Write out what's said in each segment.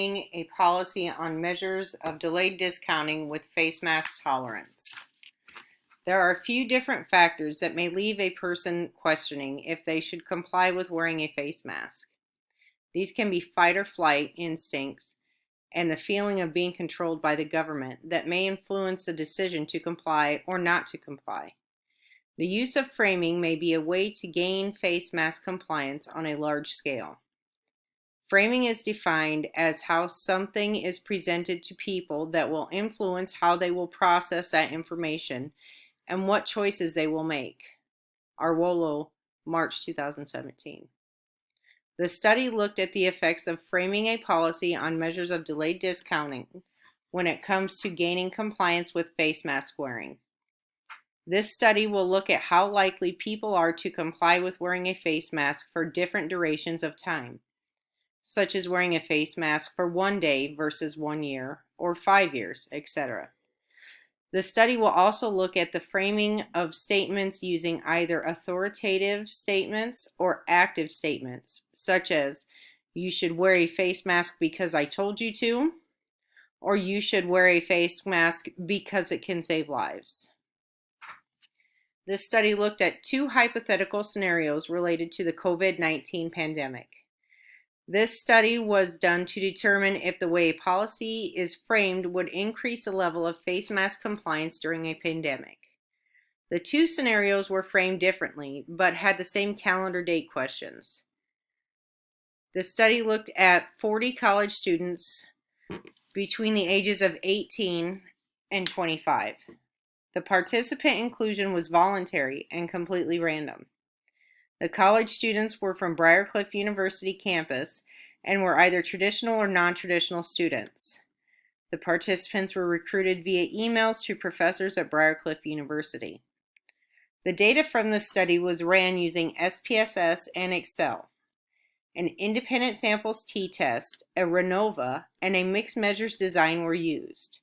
A policy on measures of delayed discounting with face mask tolerance. There are a few different factors that may leave a person questioning if they should comply with wearing a face mask. These can be fight or flight instincts and the feeling of being controlled by the government that may influence the decision to comply or not to comply. The use of framing may be a way to gain face mask compliance on a large scale. Framing is defined as how something is presented to people that will influence how they will process that information and what choices they will make. Arwolo, March 2017. The study looked at the effects of framing a policy on measures of delayed discounting when it comes to gaining compliance with face mask wearing. This study will look at how likely people are to comply with wearing a face mask for different durations of time, such as wearing a face mask for 1 day versus 1 year or 5 years, etc. The study will also look at the framing of statements using either authoritative statements or active statements, such as, "You should wear a face mask because I told you to," or "You should wear a face mask because it can save lives." This study looked at 2 hypothetical scenarios related to the COVID-19 pandemic. This study was done to determine if the way a policy is framed would increase the level of face mask compliance during a pandemic. The 2 scenarios were framed differently, but had the same calendar date questions. The study looked at 40 college students between the ages of 18 and 25. The participant inclusion was voluntary and completely random. The college students were from Briarcliff University campus and were either traditional or non-traditional students. The participants were recruited via emails to professors at Briarcliff University. The data from the study was ran using SPSS and Excel. An independent samples t-test, a RANOVA, and a mixed measures design were used.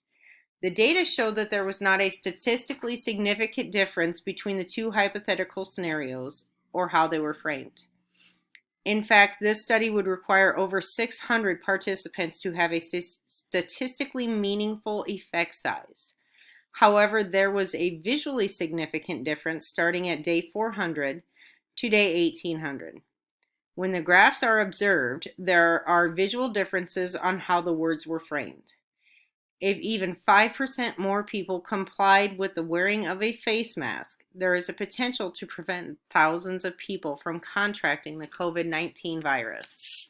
The data showed that there was not a statistically significant difference between the 2 hypothetical scenarios or how they were framed. In fact, this study would require over 600 participants to have a statistically meaningful effect size. However, there was a visually significant difference starting at day 400 to day 1800. When the graphs are observed, there are visual differences on how the words were framed. If even 5% more people complied with the wearing of a face mask, there is a potential to prevent thousands of people from contracting the COVID-19 virus.